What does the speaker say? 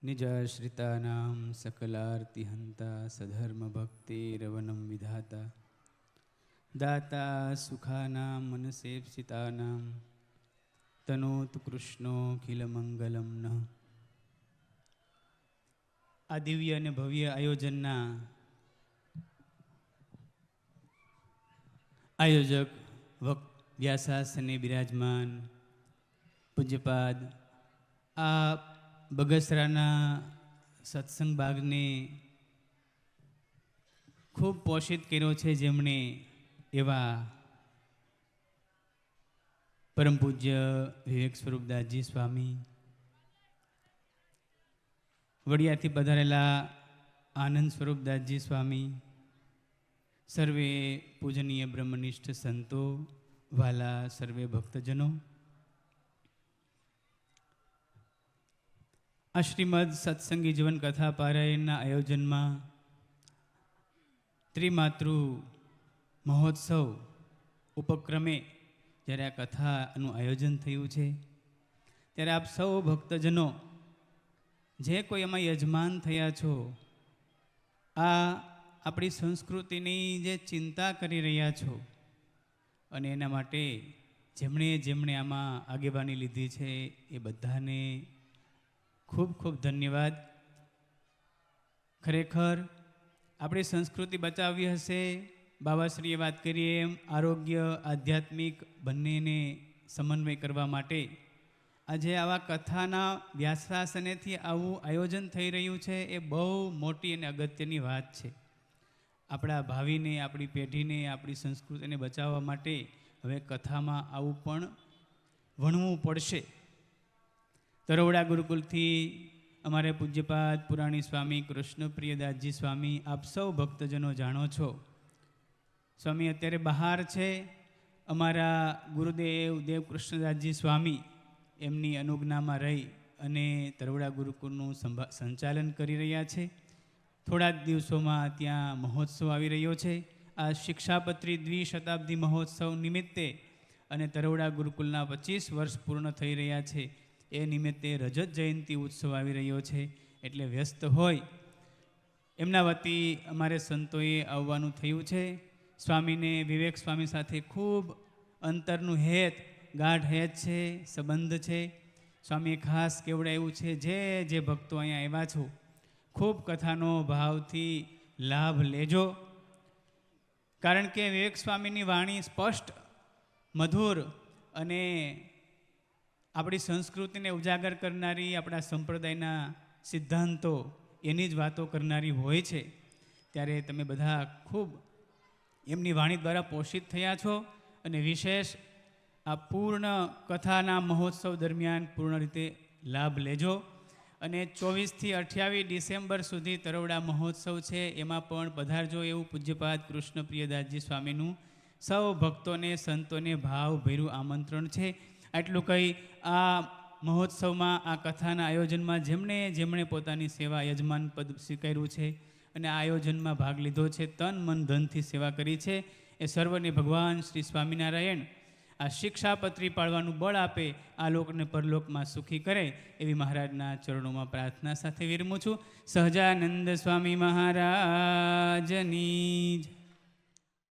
निजाश्रितानां सकलार्तिहन्ता सधर्मभक्तिरवनं विधाता दाता सुखानां मनसेप्सितानां तनोतु कृष्णोऽखिलमङ्गलं नः। આ દિવ્ય અને ભવ્ય આયોજનના આયોજક વ્યાસાસને બિરાજમાન પૂજ્યપાદ આ બગસરાના સત્સંગ બાગને ખૂબ પોષિત કર્યો છે, જેમણે એવા પરમ પૂજ્ય વિવેક સ્વરૂપદાસજી સ્વામી, વડિયાથી પધારેલા આનંદ સ્વરૂપદાસજી સ્વામી, સર્વે પૂજનીય બ્રહ્મનિષ્ઠ સંતો, વાલા સર્વે ભક્તજનો, આ શ્રીમદ સત્સંગી જીવન કથા પારાયણના આયોજનમાં ત્રિમાતૃ મહોત્સવ ઉપક્રમે જ્યારે આ કથાનું આયોજન થયું છે, ત્યારે આપ સૌ ભક્તજનો જે કોઈ એમાં યજમાન થયા છો, આ આપણી સંસ્કૃતિની જે ચિંતા કરી રહ્યા છો અને એના માટે જેમણે આમાં આગેવાની લીધી છે, એ બધાને ખૂબ ખૂબ ધન્યવાદ. ખરેખર આપણી સંસ્કૃતિ બચાવવી હશે, બાબાશ્રીએ વાત કરીએ એમ આરોગ્ય આધ્યાત્મિક બંનેને સમન્વય કરવા માટે આજે આવા કથાના વ્યાસાસનેથી આવું આયોજન થઈ રહ્યું છે, એ બહુ મોટી અને અગત્યની વાત છે. આપણા ભાવિને, આપણી પેઢીને, આપણી સંસ્કૃતિને બચાવવા માટે હવે કથામાં આવું પણ ભણવું પડશે. તરોવડા ગુરુકુલથી અમારે પૂજ્યપાદ પુરાણી સ્વામી કૃષ્ણપ્રિયદાસજી સ્વામી, આપ સૌ ભક્તજનો જાણો છો, સ્વામી અત્યારે બહાર છે. અમારા ગુરુદેવ દેવકૃષ્ણદાસજી સ્વામી એમની અનુજ્ઞામાં રહી અને તરોવડા ગુરુકુળનું સંચાલન કરી રહ્યા છે. થોડા જ દિવસોમાં ત્યાં મહોત્સવ આવી રહ્યો છે. આ શિક્ષાપત્રી દ્વિશતાબ્દી મહોત્સવ નિમિત્તે અને તરોવડા ગુરુકુલના 25 વર્ષ પૂર્ણ થઈ રહ્યા છે, એ નિમિત્તે રજત જયંતિ ઉત્સવ આવી રહ્યો છે. એટલે વ્યસ્ત હોય એમના વતી અમારે સંતોએ આવવાનું થયું છે. સ્વામીને વિવેક સ્વામી સાથે ખૂબ અંતરનું હેત, ગાઢ હેત છે, સંબંધ છે. સ્વામીએ ખાસ કેવડાવ્યું છે, જે ભક્તો અહીંયા આવ્યા છો, ખૂબ કથાનો ભાવથી લાભ લેજો. કારણ કે વિવેક સ્વામીની વાણી સ્પષ્ટ, મધુર અને આપણી સંસ્કૃતિને ઉજાગર કરનારી, આપણા સંપ્રદાયના સિદ્ધાંતો એની જ વાતો કરનારી હોય છે. ત્યારે તમે બધા ખૂબ એમની વાણી દ્વારા પોષિત થયા છો અને વિશેષ આ પૂર્ણ કથાના મહોત્સવ દરમિયાન પૂર્ણ રીતે લાભ લેજો. અને 24થી 28 ડિસેમ્બર સુધી તરોવડા મહોત્સવ છે, એમાં પણ પધારજો એવું પૂજ્યપાદ કૃષ્ણપ્રિયદાસજી સ્વામીનું સૌ ભક્તોને, સંતોને ભાવભર્યું આમંત્રણ છે. આટલું કહી આ મહોત્સવમાં, આ કથાના આયોજનમાં જેમણે પોતાની સેવા યજમાન પદ સ્વીકાર્યું છે અને આ આયોજનમાં ભાગ લીધો છે, તન મન ધનથી સેવા કરી છે, એ સર્વને ભગવાન શ્રી સ્વામિનારાયણ આ શિક્ષાપત્રી પાળવાનું બળ આપે, આ લોકને પરલોકમાં સુખી કરે એવી મહારાજના ચરણોમાં પ્રાર્થના સાથે વિરમું છું. સહજાનંદ સ્વામી મહારાજની